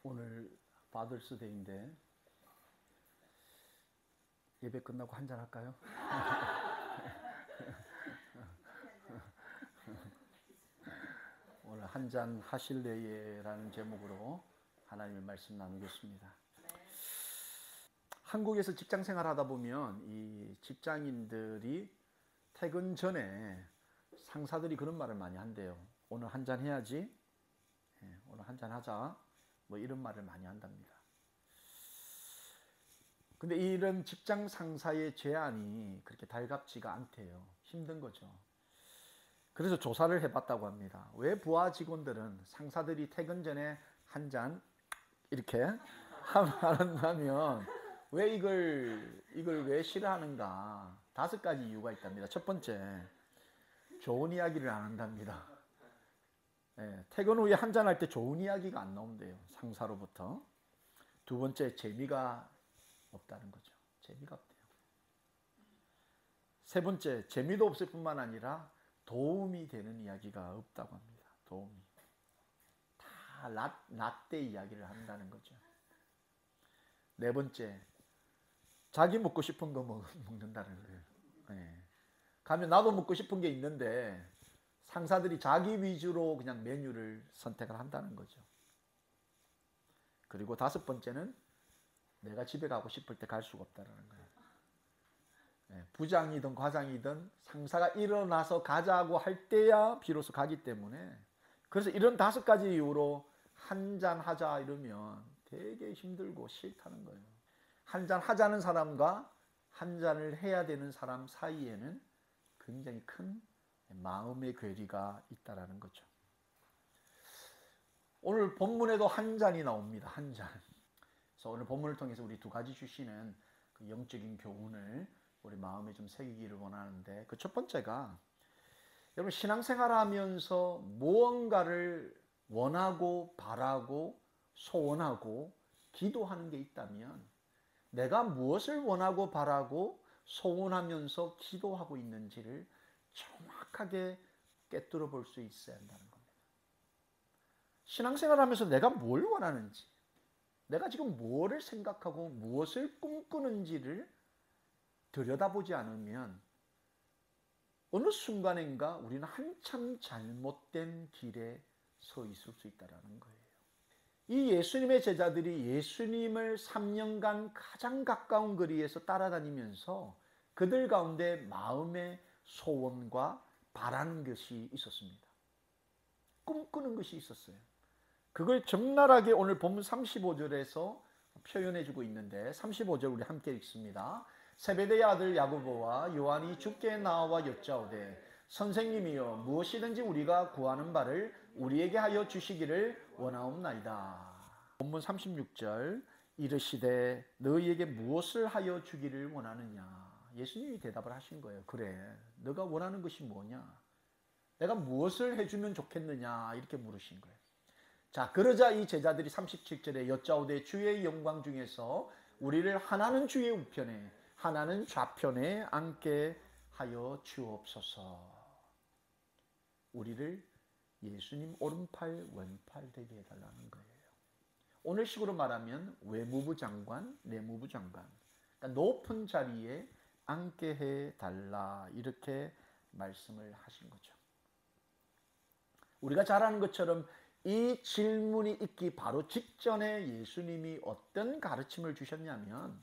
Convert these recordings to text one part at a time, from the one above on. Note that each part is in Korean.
오늘 파더스데이인데 예배 끝나고 한잔 할까요? 오늘 한잔 하실래라는 제목으로 하나님의 말씀 나누겠습니다. 한국에서 직장 생활하다 보면 이 직장인들이 퇴근 전에 상사들이 그런 말을 많이 한대요. 오늘 한잔 해야지. 오늘 한잔 하자. 뭐 이런 말을 많이 한답니다. 근데 이런 직장 상사의 제안이 그렇게 달갑지가 않대요. 힘든 거죠. 그래서 조사를 해봤다고 합니다. 왜 부하 직원들은 상사들이 퇴근 전에 한 잔 이렇게 한다면 왜 이걸 왜 싫어하는가? 5가지 이유가 있답니다. 첫 번째, 좋은 이야기를 안 한답니다. 퇴근 후에 한잔 할 때 좋은 이야기가 안 나온대요. 상사로부터. 두 번째, 재미가 없다는 거죠. 재미가 없대요. 세 번째, 재미도 없을 뿐만 아니라 도움이 되는 이야기가 없다고 합니다. 도움이. 다 라떼 이야기를 한다는 거죠. 네 번째, 자기 먹고 싶은 거 먹는다는 거예요. 가면 나도 먹고 싶은 게 있는데 상사들이 자기 위주로 그냥 메뉴를 선택을 한다는 거죠. 그리고 5번째는 내가 집에 가고 싶을 때 갈 수가 없다는 거예요. 부장이든 과장이든 상사가 일어나서 가자고 할 때야 비로소 가기 때문에, 그래서 이런 5가지 이유로 한잔 하자 이러면 되게 힘들고 싫다는 거예요. 한잔 하자는 사람과 한잔을 해야 되는 사람 사이에는 굉장히 큰 마음의 괴리가 있다라는 거죠. 오늘 본문에도 한 잔이 나옵니다. 한 잔. 그래서 오늘 본문을 통해서 우리 2가지 주시는 그 영적인 교훈을 우리 마음에 좀 새기기를 원하는데, 그 첫 번째가, 여러분 신앙생활 하면서 무언가를 원하고 바라고 소원하고 기도하는 게 있다면, 내가 무엇을 원하고 바라고 소원하면서 기도하고 있는지를 정확하게 꿰뚫어 볼 수 있어야 한다는 겁니다. 신앙생활 하면서 내가 뭘 원하는지, 내가 지금 무엇을 생각하고 무엇을 꿈꾸는지를 들여다보지 않으면 어느 순간인가 우리는 한참 잘못된 길에 서 있을 수 있다는 거예요. 이 예수님의 제자들이 예수님을 3년간 가장 가까운 거리에서 따라다니면서 그들 가운데 마음의 소원과 바라는 것이 있었습니다. 꿈꾸는 것이 있었어요. 그걸 적나라하게 오늘 본문 35절에서 표현해주고 있는데, 35절 우리 함께 읽습니다. 세베대의 아들 야고보와 요한이 주께 나와 여짜오되 선생님이여 무엇이든지 우리가 구하는 바를 우리에게 하여 주시기를 원하옵나이다. 본문 36절, 이르시되 너희에게 무엇을 하여 주기를 원하느냐. 예수님이 대답을 하신 거예요. 그래, 너가 원하는 것이 뭐냐, 내가 무엇을 해주면 좋겠느냐, 이렇게 물으신 거예요. 자, 그러자 이 제자들이 37절에 여짜오되 주의 영광 중에서 우리를 하나는 주의 우편에 하나는 좌편에 앉게 하여 주옵소서. 우리를 예수님 오른팔 왼팔 되게 해달라는 거예요. 오늘 식으로 말하면 외무부 장관, 내무부 장관, 그러니까 높은 자리에 앉게 해달라, 이렇게 말씀을 하신 거죠. 우리가 잘 아는 것처럼 이 질문이 있기 바로 직전에 예수님이 어떤 가르침을 주셨냐면,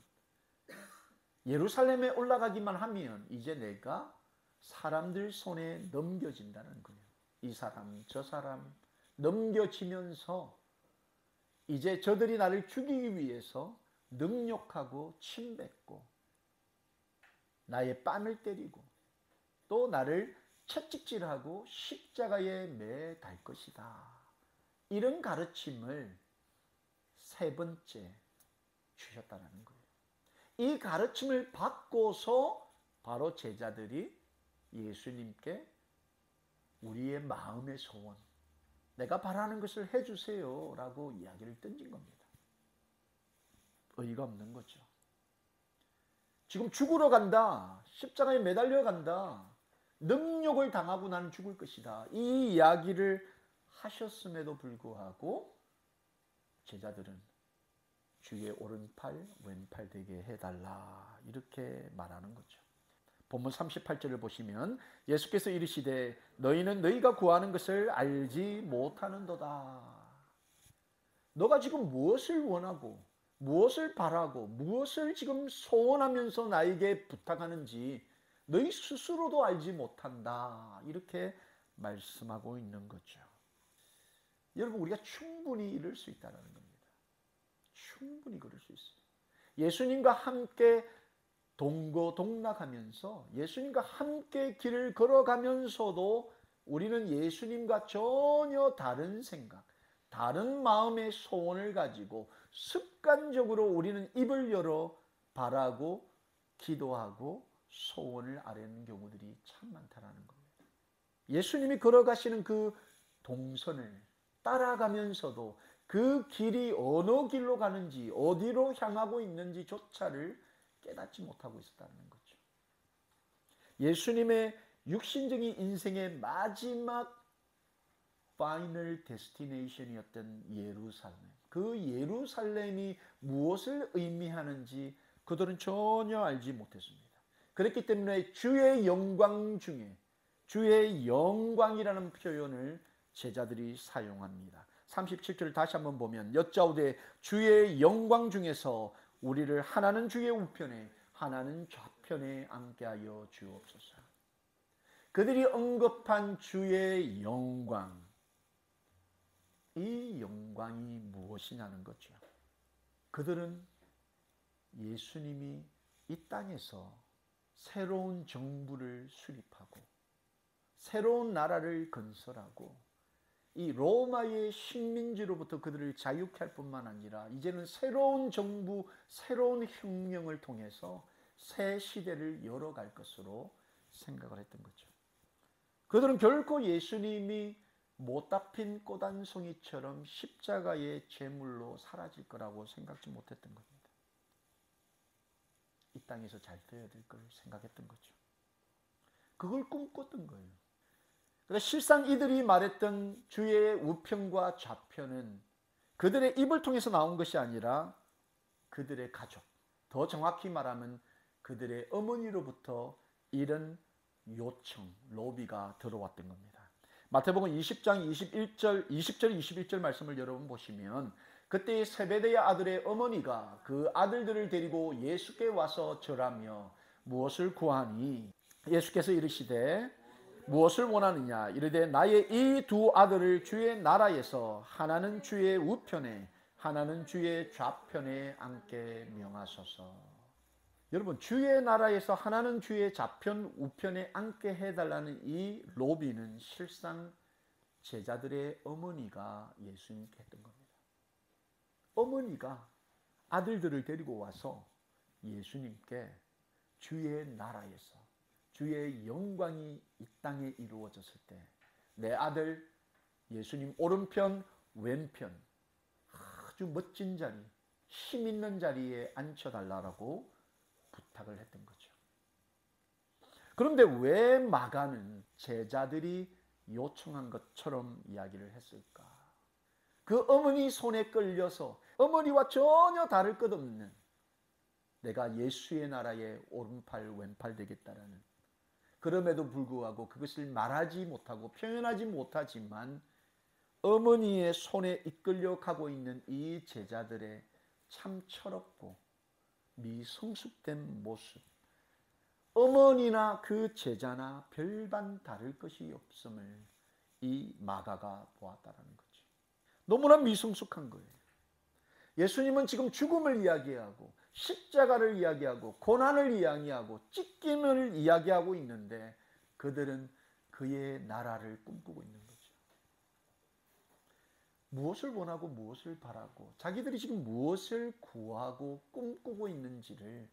예루살렘에 올라가기만 하면 이제 내가 사람들 손에 넘겨진다는 거예요. 이 사람 저 사람 넘겨지면서 이제 저들이 나를 죽이기 위해서 능욕하고 침뱉고 나의 뺨을 때리고 또 나를 채찍질하고 십자가에 매달 것이다. 이런 가르침을 3번째 주셨다는 거예요. 이 가르침을 받고서 바로 제자들이 예수님께 우리의 마음의 소원, 내가 바라는 것을 해주세요 라고 이야기를 던진 겁니다. 의의가 없는 거죠. 지금 죽으러 간다, 십자가에 매달려 간다, 능욕을 당하고 나는 죽을 것이다, 이 이야기를 하셨음에도 불구하고 제자들은 주의 오른팔 왼팔 되게 해달라 이렇게 말하는 거죠. 본문 38절을 보시면 예수께서 이르시되 너희는 너희가 구하는 것을 알지 못하는도다. 너가 지금 무엇을 원하고 무엇을 바라고 무엇을 지금 소원하면서 나에게 부탁하는지 너희 스스로도 알지 못한다. 이렇게 말씀하고 있는 거죠. 여러분, 우리가 충분히 이룰 수 있다는 겁니다. 충분히 그럴 수 있어요. 예수님과 함께 동고동락하면서 예수님과 함께 길을 걸어가면서도 우리는 예수님과 전혀 다른 생각, 다른 마음의 소원을 가지고 습관적으로 우리는 입을 열어 바라고 기도하고 소원을 아뢰는 경우들이 참 많다라는 겁니다. 예수님이 걸어가시는 그 동선을 따라가면서도 그 길이 어느 길로 가는지 어디로 향하고 있는지조차를 깨닫지 못하고 있었다는 거죠. 예수님의 육신적인 인생의 마지막 파이널 데스티네이션이었던 예루살렘, 그 예루살렘이 무엇을 의미하는지 그들은 전혀 알지 못했습니다. 그렇기 때문에 주의 영광 중에 주의 영광이라는 표현을 제자들이 사용합니다. 37절을 다시 한번 보면 여짜오되 주의 영광 중에서 우리를 하나는 주의 우편에 하나는 좌편에 앉게 하여 주옵소서. 그들이 언급한 주의 영광, 이 영광이 무엇이냐는 거죠. 그들은 예수님이 이 땅에서 새로운 정부를 수립하고 새로운 나라를 건설하고 이 로마의 식민지로부터 그들을 자유케 할 뿐만 아니라 이제는 새로운 정부, 새로운 혁명을 통해서 새 시대를 열어갈 것으로 생각을 했던 거죠. 그들은 결코 예수님이 못다 핀 꽃 한 송이처럼 십자가의 제물로 사라질 거라고 생각지 못했던 겁니다. 이 땅에서 잘 되어야 될 걸 생각했던 거죠. 그걸 꿈꿨던 거예요. 그러니까 실상 이들이 말했던 주의 우편과 좌편은 그들의 입을 통해서 나온 것이 아니라 그들의 가족, 더 정확히 말하면 그들의 어머니로부터 이런 요청, 로비가 들어왔던 겁니다. 마태복음 20장 21절, 20절 21절 말씀을 여러분 보시면 그때 세베대의 아들의 어머니가 그 아들들을 데리고 예수께 와서 절하며 무엇을 구하니 예수께서 이르시되 무엇을 원하느냐 이르되 나의 이 두 아들을 주의 나라에서 하나는 주의 우편에 하나는 주의 좌편에 앉게 명하소서. 여러분, 주의 나라에서 하나는 주의 좌편 우편에 앉게 해달라는 이 로비는 실상 제자들의 어머니가 예수님께 했던 겁니다. 어머니가 아들들을 데리고 와서 예수님께 주의 나라에서 주의 영광이 이 땅에 이루어졌을 때 내 아들 예수님 오른편 왼편 아주 멋진 자리, 힘 있는 자리에 앉혀달라고 부탁을 했던 거죠. 그런데 왜 마가는 제자들이 요청한 것처럼 이야기를 했을까? 그 어머니 손에 끌려서 어머니와 전혀 다를 것 없는 내가 예수의 나라의 오른팔 왼팔 되겠다라는, 그럼에도 불구하고 그것을 말하지 못하고 표현하지 못하지만 어머니의 손에 이끌려 가고 있는 이 제자들의 참 철없고 미성숙된 모습, 어머니나 그 제자나 별반 다를 것이 없음을 이 마가가 보았다는 거죠. 너무나 미성숙한 거예요. 예수님은 지금 죽음을 이야기하고 십자가를 이야기하고 고난을 이야기하고 찢김을 이야기하고 있는데 그들은 그의 나라를 꿈꾸고 있는 거죠. 무엇을 원하고 무엇을 바라고 자기들이 지금 무엇을 구하고 꿈꾸고 있는지를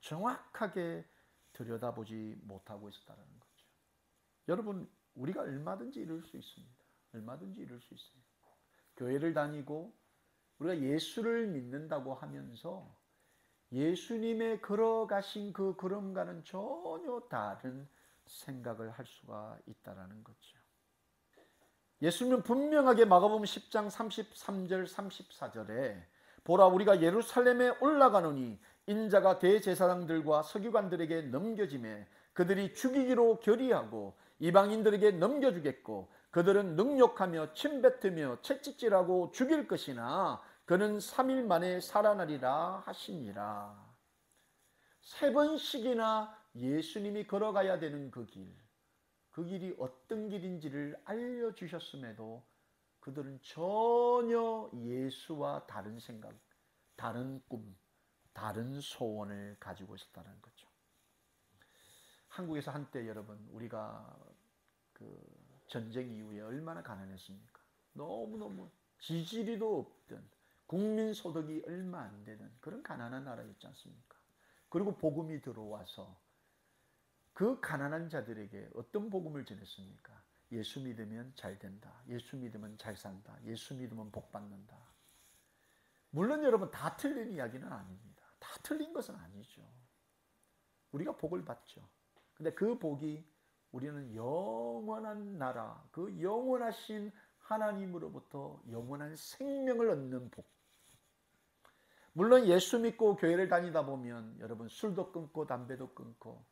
정확하게 들여다보지 못하고 있었다는 거죠. 여러분, 우리가 얼마든지 이룰 수 있습니다. 얼마든지 이룰 수 있어요. 교회를 다니고 우리가 예수를 믿는다고 하면서 예수님의 걸어가신 그 걸음과는 전혀 다른 생각을 할 수가 있다는 거죠. 예수님은 분명하게 마가복음 10장 33절 34절에 보라 우리가 예루살렘에 올라가노니 인자가 대제사장들과 서기관들에게 넘겨지매 그들이 죽이기로 결의하고 이방인들에게 넘겨주겠고 그들은 능욕하며 침뱉으며 채찍질하고 죽일 것이나 그는 3일 만에 살아나리라 하시니라. 3번씩이나 예수님이 걸어가야 되는 그 길이 어떤 길인지를 알려주셨음에도 그들은 전혀 예수와 다른 생각, 다른 꿈, 다른 소원을 가지고 있었다는 거죠. 한국에서 한때 여러분 우리가 그 전쟁 이후에 얼마나 가난했습니까? 너무너무 지지리도 없던 국민 소득이 얼마 안 되는 그런 가난한 나라였지 않습니까? 그리고 복음이 들어와서 그 가난한 자들에게 어떤 복음을 전했습니까? 예수 믿으면 잘 된다. 예수 믿으면 잘 산다. 예수 믿으면 복 받는다. 물론 여러분 다 틀린 이야기는 아닙니다. 다 틀린 것은 아니죠. 우리가 복을 받죠. 근데 그 복이 우리는 영원한 나라, 그 영원하신 하나님으로부터 영원한 생명을 얻는 복. 물론 예수 믿고 교회를 다니다 보면 여러분 술도 끊고 담배도 끊고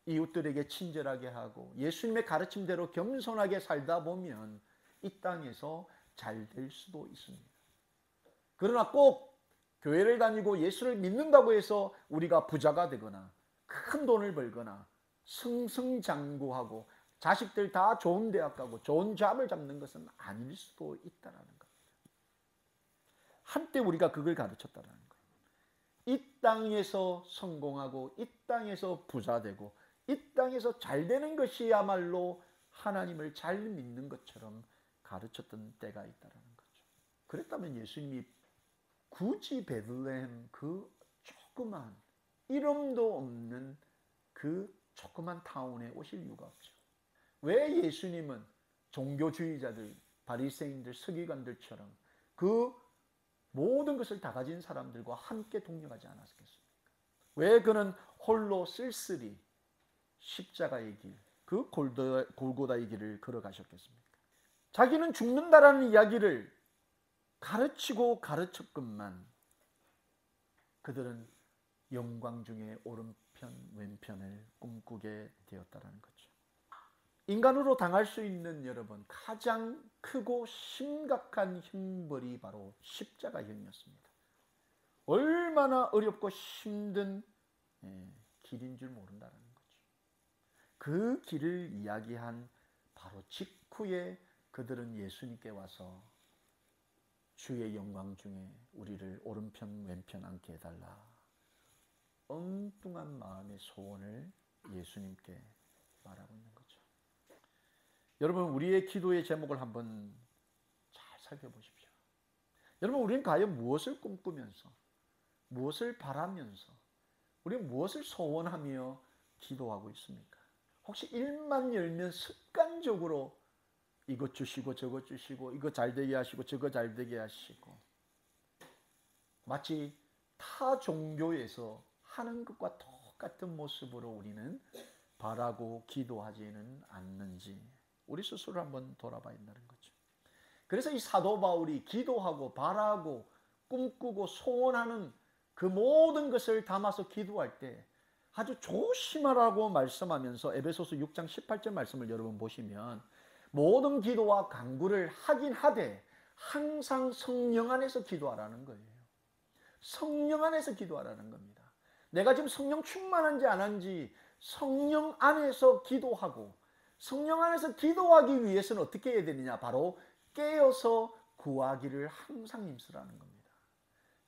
이웃들에게 친절하게 하고 예수님의 가르침대로 겸손하게 살다 보면 이 땅에서 잘 될 수도 있습니다. 그러나 꼭 교회를 다니고 예수를 믿는다고 해서 우리가 부자가 되거나 큰 돈을 벌거나 승승장구하고 자식들 다 좋은 대학 가고 좋은 잡을 잡는 것은 아닐 수도 있다는 겁니다. 한때 우리가 그걸 가르쳤다는 거예요. 이 땅에서 성공하고 이 땅에서 부자 되고 이 땅에서 잘 되는 것이야말로 하나님을 잘 믿는 것처럼 가르쳤던 때가 있다는 거죠. 그랬다면 예수님이 굳이 베들레헴 그 조그만 이름도 없는 그 조그만 타운에 오실 이유가 없죠. 왜 예수님은 종교주의자들, 바리새인들, 서기관들처럼 그 모든 것을 다 가진 사람들과 함께 동행하지 않았겠습니까? 왜 그는 홀로 쓸쓸히 십자가의 길, 그 골고다의 길을 걸어가셨겠습니까? 자기는 죽는다라는 이야기를 가르치고 가르쳤건만 그들은 영광 중에 오른편 왼편을 꿈꾸게 되었다는 거죠. 인간으로 당할 수 있는 여러분 가장 크고 심각한 형벌이 바로 십자가형이었습니다. 얼마나 어렵고 힘든 길인 줄 모른다는 거죠. 그 길을 이야기한 바로 직후에 그들은 예수님께 와서 주의 영광 중에 우리를 오른편 왼편 앉게 해달라. 엉뚱한 마음의 소원을 예수님께 말하고 있는 거죠. 여러분 우리의 기도의 제목을 한번 잘 살펴보십시오. 여러분 우리는 과연 무엇을 꿈꾸면서 무엇을 바라면서 우리는 무엇을 소원하며 기도하고 있습니까? 혹시 일만 열면 습관적으로 이것 주시고 저것 주시고 이거 잘 되게 하시고 저거 잘 되게 하시고 마치 타 종교에서 하는 것과 똑같은 모습으로 우리는 바라고 기도하지는 않는지 우리 스스로 한번 돌아봐야 한다는 거죠. 그래서 이 사도 바울이 기도하고 바라고 꿈꾸고 소원하는 그 모든 것을 담아서 기도할 때 아주 조심하라고 말씀하면서 에베소서 6장 18절 말씀을 여러분 보시면 모든 기도와 간구를 하긴 하되 항상 성령 안에서 기도하라는 거예요. 성령 안에서 기도하라는 겁니다. 내가 지금 성령 충만한지 안 한지 성령 안에서 기도하고 성령 안에서 기도하기 위해서는 어떻게 해야 되느냐? 바로 깨어서 구하기를 항상 힘쓰라는 겁니다.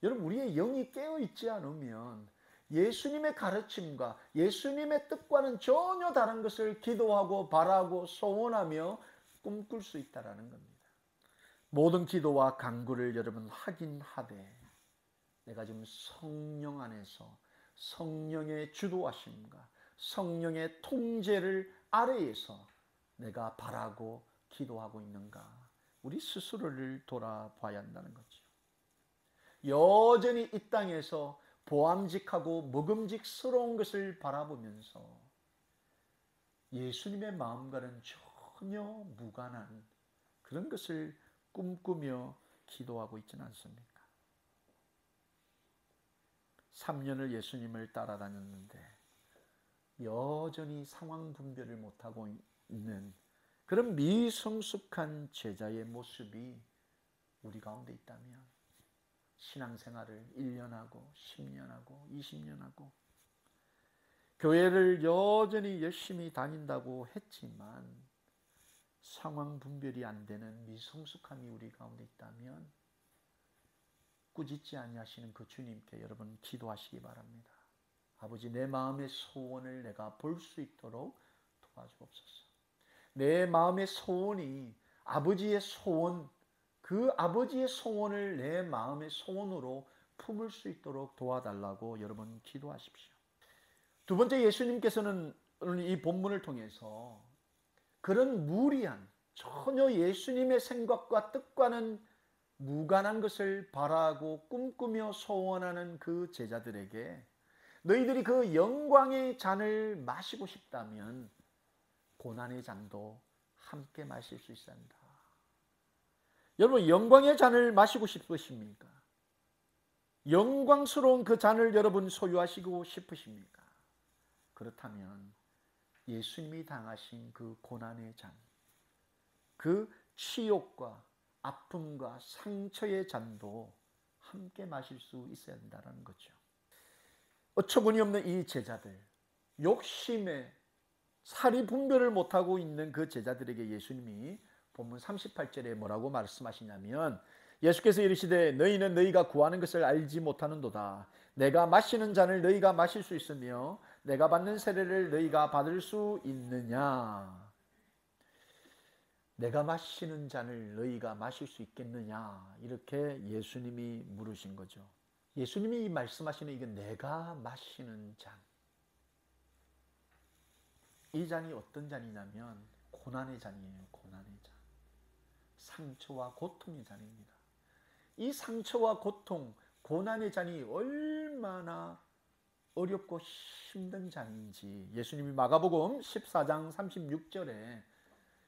여러분 우리의 영이 깨어있지 않으면 예수님의 가르침과 예수님의 뜻과는 전혀 다른 것을 기도하고 바라고 소원하며 꿈꿀 수 있다는 겁니다. 모든 기도와 간구를 여러분 하긴 하되 내가 지금 성령 안에서 성령의 주도하심과 성령의 통제를 아래에서 내가 바라고 기도하고 있는가? 우리 스스로를 돌아봐야 한다는 거죠. 여전히 이 땅에서 보암직하고 먹음직스러운 것을 바라보면서 예수님의 마음과는 전혀 무관한 그런 것을 꿈꾸며 기도하고 있지는 않습니까? 3년을 예수님을 따라다녔는데 여전히 상황 분별을 못하고 있는 그런 미성숙한 제자의 모습이 우리 가운데 있다면 신앙생활을 1년 하고 10년 하고 20년 하고 교회를 여전히 열심히 다닌다고 했지만 상황 분별이 안 되는 미성숙함이 우리 가운데 있다면 꾸짖지 아니하시는 그 주님께 여러분 기도하시기 바랍니다. 아버지, 내 마음의 소원을 내가 볼 수 있도록 도와주옵소서. 내 마음의 소원이 아버지의 소원, 그 아버지의 소원을 내 마음의 소원으로 품을 수 있도록 도와달라고 여러분 기도하십시오. 두 번째, 예수님께서는 오늘 이 본문을 통해서 그런 무리한 전혀 예수님의 생각과 뜻과는 무관한 것을 바라고 꿈꾸며 소원하는 그 제자들에게 너희들이 그 영광의 잔을 마시고 싶다면 고난의 잔도 함께 마실 수 있습니다. 여러분, 영광의 잔을 마시고 싶으십니까? 영광스러운 그 잔을 여러분 소유하시고 싶으십니까? 그렇다면 예수님이 당하신 그 고난의 잔, 그 치욕과 아픔과 상처의 잔도 함께 마실 수 있어야 한다는 거죠. 어처구니 없는 이 제자들, 욕심에 사리 분별을 못하고 있는 그 제자들에게 예수님이 본문 38절에 뭐라고 말씀하시냐면 예수께서 이르시되 너희는 너희가 구하는 것을 알지 못하는도다. 내가 마시는 잔을 너희가 마실 수 있으며 내가 받는 세례를 너희가 받을 수 있느냐. 내가 마시는 잔을 너희가 마실 수 있겠느냐, 이렇게 예수님이 물으신 거죠. 예수님이 말씀하시는 이게 내가 마시는 잔, 이 잔이 어떤 잔이냐면 고난의 잔이에요. 고난의 잔, 상처와 고통의 잔입니다. 이 상처와 고통, 고난의 잔이 얼마나 어렵고 힘든 잔인지 예수님이 마가복음 14장 36절에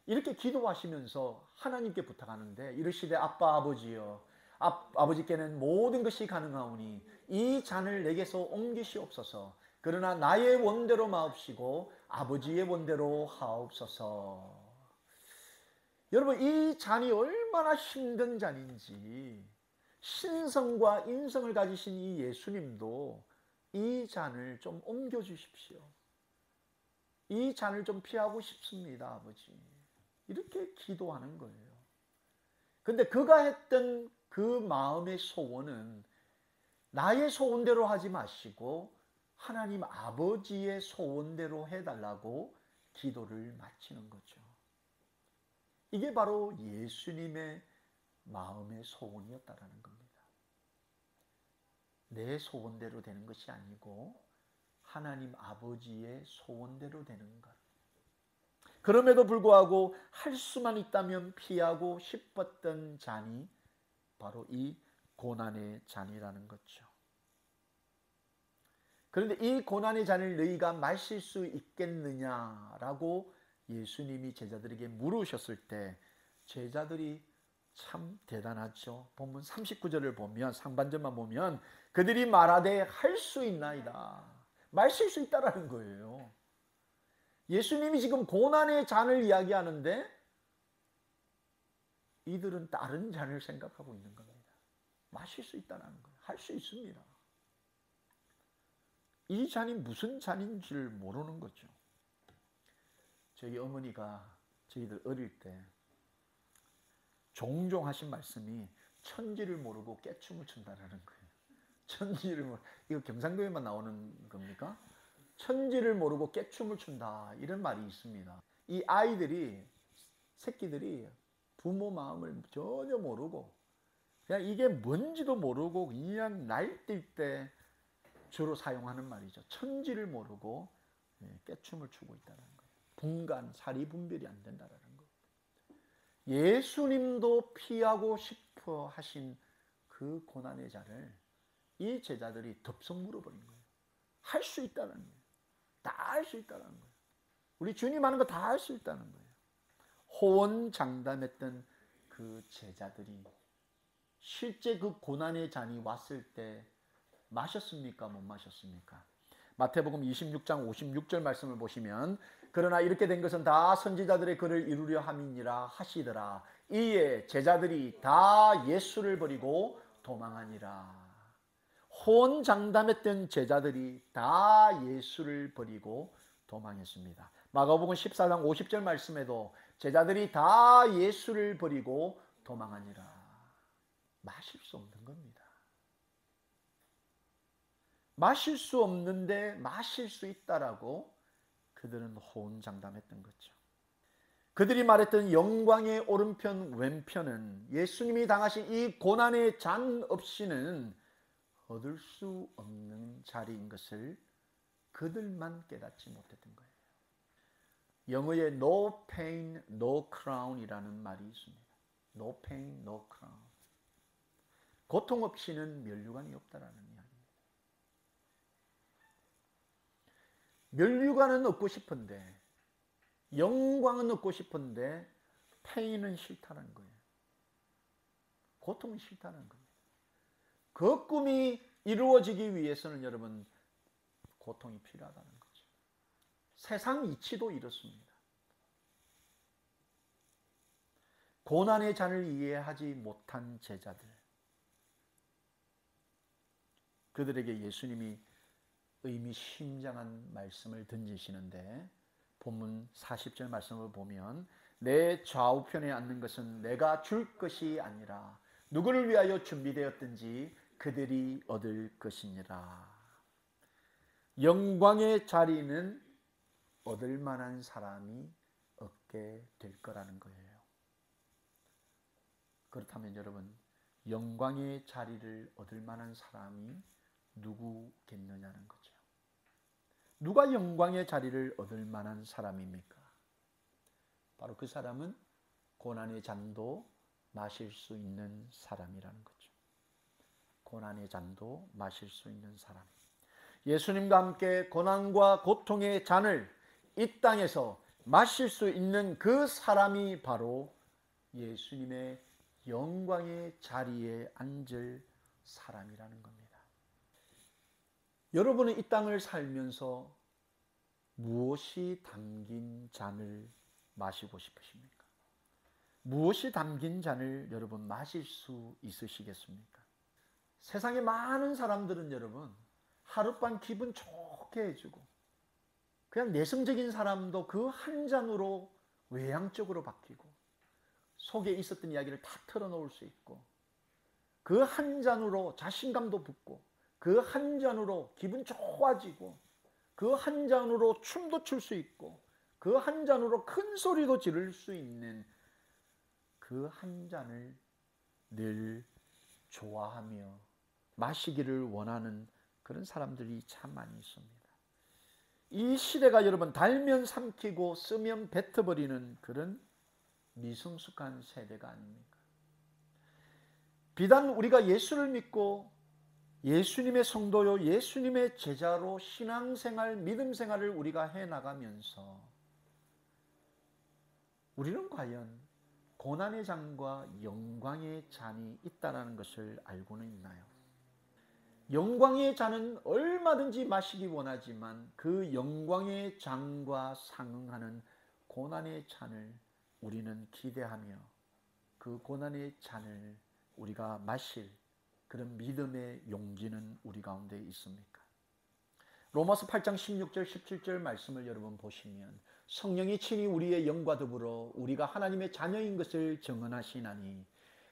이렇게 기도하시면서 하나님께 부탁하는데 이르시되 아빠 아버지여, 아버지께는 모든 것이 가능하오니 이 잔을 내게서 옮기시옵소서. 그러나 나의 원대로 마옵시고 아버지의 원대로 하옵소서. 여러분, 이 잔이 얼마나 힘든 잔인지 신성과 인성을 가지신 이 예수님도 이 잔을 좀 옮겨주십시오. 이 잔을 좀 피하고 싶습니다, 아버지. 이렇게 기도하는 거예요. 근데 그가 했던 그 마음의 소원은 나의 소원대로 하지 마시고 하나님 아버지의 소원대로 해달라고 기도를 마치는 거죠. 이게 바로 예수님의 마음의 소원이었다라는 겁니다. 내 소원대로 되는 것이 아니고 하나님 아버지의 소원대로 되는 것. 그럼에도 불구하고 할 수만 있다면 피하고 싶었던 잔이 바로 이 고난의 잔이라는 거죠. 그런데 이 고난의 잔을 너희가 마실 수 있겠느냐라고 예수님이 제자들에게 물으셨을 때 제자들이 참 대단하죠. 본문 39절을 보면, 상반절만 보면 그들이 말하되 할 수 있나이다. 마실 수 있다라는 거예요. 예수님이 지금 고난의 잔을 이야기하는데 이들은 다른 잔을 생각하고 있는 겁니다. 마실 수 있다는 거예요. 할 수 있습니다. 이 잔이 무슨 잔인지를 모르는 거죠. 저희 어머니가 저희들 어릴 때 종종 하신 말씀이 천지를 모르고 깨춤을 춘다라는 거예요. 천지를 모르고, 이거 경상도에만 나오는 겁니까? 천지를 모르고 깨춤을 춘다, 이런 말이 있습니다. 이 아이들이, 새끼들이 부모 마음을 전혀 모르고 그냥 이게 뭔지도 모르고 그냥 날뛸 때 주로 사용하는 말이죠. 천지를 모르고 깨춤을 추고 있다는 거예요. 분간, 사리 분별이 안 된다는 거. 예수님도 피하고 싶어 하신 그 고난의 잔을 이 제자들이 덥석 물어버린 거예요. 할 수 있다는 거예요. 다 할 수 있다는 거예요. 우리 주님 하는 거 다 할 수 있다는 거예요. 호언장담했던 그 제자들이 실제 그 고난의 잔이 왔을 때 마셨습니까? 못 마셨습니까? 마태복음 26장 56절 말씀을 보시면 그러나 이렇게 된 것은 다 선지자들의 글을 이루려 함이니라 하시더라. 이에 제자들이 다 예수를 버리고 도망하니라. 호언장담했던 제자들이 다 예수를 버리고 도망했습니다. 마가복음 14장 50절 말씀에도 제자들이 다 예수를 버리고 도망하니라. 마실 수 없는 겁니다. 마실 수 없는데 마실 수 있다라고 그들은 호언장담했던 거죠. 그들이 말했던 영광의 오른편 왼편은 예수님이 당하신 이 고난의 잔 없이는 얻을 수 없는 자리인 것을 그들만 깨닫지 못했던 거예요. 영어에 no pain, no crown이라는 말이 있습니다. No pain, no crown. 고통 없이는 면류관이 없다라는 이야기입니다. 면류관은 얻고 싶은데, 영광은 얻고 싶은데 pain은 싫다는 거예요. 고통은 싫다는 겁니다. 그 꿈이 이루어지기 위해서는 여러분 고통이 필요하다는 거죠. 세상 이치도 이렇습니다. 고난의 잔을 이해하지 못한 제자들, 그들에게 예수님이 의미심장한 말씀을 던지시는데 본문 40절 말씀을 보면 내 좌우편에 앉는 것은 내가 줄 것이 아니라 누구를 위하여 준비되었든지 그들이 얻을 것이니라. 영광의 자리는 얻을 만한 사람이 얻게 될 거라는 거예요. 그렇다면 여러분, 영광의 자리를 얻을 만한 사람이 누구겠느냐는 거죠. 누가 영광의 자리를 얻을 만한 사람입니까? 바로 그 사람은 고난의 잔도 마실 수 있는 사람이라는 거죠. 고난의 잔도 마실 수 있는 사람. 예수님과 함께 고난과 고통의 잔을 이 땅에서 마실 수 있는 그 사람이 바로 예수님의 영광의 자리에 앉을 사람이라는 겁니다. 여러분은 이 땅을 살면서 무엇이 담긴 잔을 마시고 싶으십니까? 무엇이 담긴 잔을 여러분 마실 수 있으시겠습니까? 세상에 많은 사람들은 여러분 하룻밤 기분 좋게 해주고 그냥 내성적인 사람도 그 한 잔으로 외향적으로 바뀌고 속에 있었던 이야기를 다 털어놓을 수 있고 그 한 잔으로 자신감도 붙고 그 한 잔으로 기분 좋아지고 그 한 잔으로 춤도 출 수 있고 그 한 잔으로 큰 소리도 지를 수 있는 그 한 잔을 늘 좋아하며 마시기를 원하는 그런 사람들이 참 많이 있습니다. 이 시대가 여러분 달면 삼키고 쓰면 뱉어버리는 그런 미성숙한 세대가 아닙니까? 비단 우리가 예수를 믿고 예수님의 성도요, 예수님의 제자로 신앙생활, 믿음생활을 우리가 해나가면서 우리는 과연 고난의 잔과 영광의 잔이 있다는 것을 알고는 있나요? 영광의 잔은 얼마든지 마시기 원하지만 그 영광의 잔과 상응하는 고난의 잔을 우리는 기대하며 그 고난의 잔을 우리가 마실 그런 믿음의 용기는 우리 가운데 있습니까? 로마서 8장 16절 17절 말씀을 여러분 보시면 성령이 친히 우리의 영과 더불어 우리가 하나님의 자녀인 것을 증언하시나니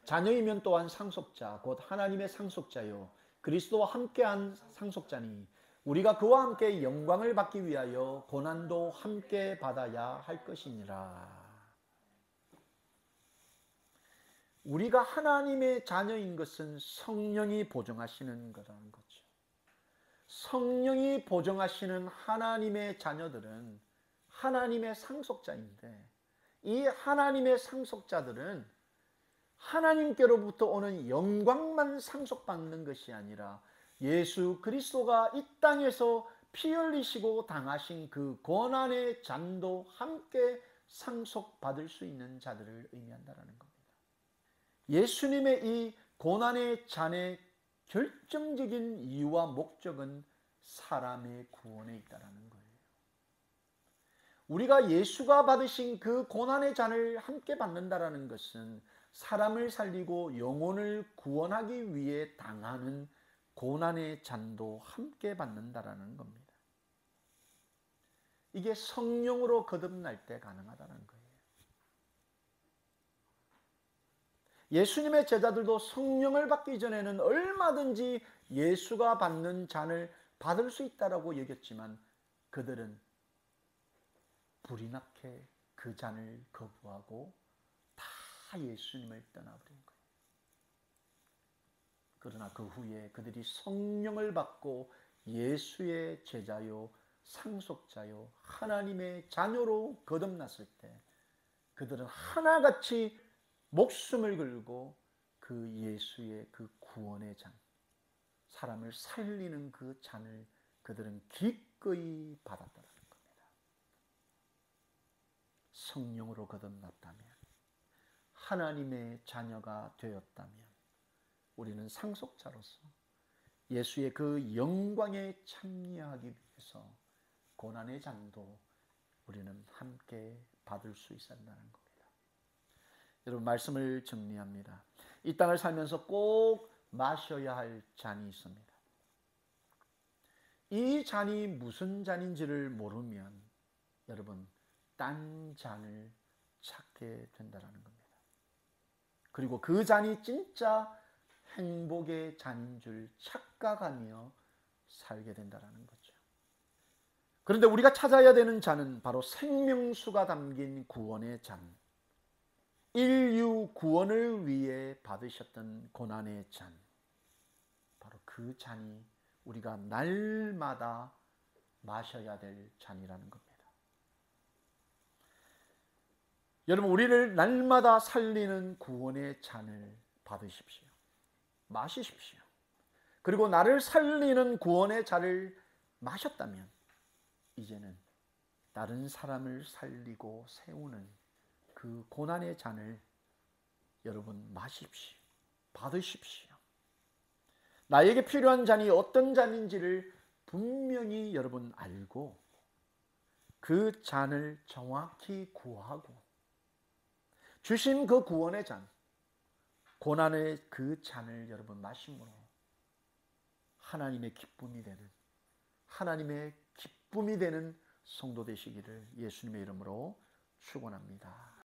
자녀이면 또한 상속자 곧 하나님의 상속자요 그리스도와 함께한 상속자니 우리가 그와 함께 영광을 받기 위하여 고난도 함께 받아야 할 것이니라. 우리가 하나님의 자녀인 것은 성령이 보증하시는 거라는 거죠. 성령이 보증하시는 하나님의 자녀들은 하나님의 상속자인데 이 하나님의 상속자들은 하나님께로부터 오는 영광만 상속받는 것이 아니라 예수 그리스도가 이 땅에서 피 흘리시고 당하신 그 고난의 잔도 함께 상속받을 수 있는 자들을 의미한다는 겁니다. 예수님의 이 고난의 잔의 결정적인 이유와 목적은 사람의 구원에 있다라는 거예요. 우리가 예수가 받으신 그 고난의 잔을 함께 받는다라는 것은 사람을 살리고 영혼을 구원하기 위해 당하는 고난의 잔도 함께 받는다라는 겁니다. 이게 성령으로 거듭날 때 가능하다는 거예요. 예수님의 제자들도 성령을 받기 전에는 얼마든지 예수가 받는 잔을 받을 수 있다라고 여겼지만 그들은 불이 나게 그 잔을 거부하고 다 예수님을 떠나버린 거예요. 그러나 그 후에 그들이 성령을 받고 예수의 제자요 상속자요 하나님의 자녀로 거듭났을 때 그들은 하나같이 목숨을 걸고 그 예수의 그 구원의 잔, 사람을 살리는 그 잔을 그들은 기꺼이 받았다는 겁니다. 성령으로 거듭났다면, 하나님의 자녀가 되었다면 우리는 상속자로서 예수의 그 영광에 참여하기 위해서 고난의 잔도 우리는 함께 받을 수 있어야 한다는 겁니다. 여러분, 말씀을 정리합니다. 이 땅을 살면서 꼭 마셔야 할 잔이 있습니다. 이 잔이 무슨 잔인지를 모르면 여러분 딴 잔을 찾게 된다는 겁니다. 그리고 그 잔이 진짜 행복의 잔인 줄 착각하며 살게 된다는 거죠. 그런데 우리가 찾아야 되는 잔은 바로 생명수가 담긴 구원의 잔, 인류 구원을 위해 받으셨던 고난의 잔, 바로 그 잔이 우리가 날마다 마셔야 될 잔이라는 겁니다. 여러분, 우리를 날마다 살리는 구원의 잔을 받으십시오. 마시십시오. 그리고 나를 살리는 구원의 잔을 마셨다면 이제는 다른 사람을 살리고 세우는 그 고난의 잔을 여러분 마십시오. 받으십시오. 나에게 필요한 잔이 어떤 잔인지를 분명히 여러분 알고 그 잔을 정확히 구하고 주신 그 구원의 잔, 고난의 그 잔을 여러분 마심으로 하나님의 기쁨이 되는 성도 되시기를 예수님의 이름으로 축원합니다.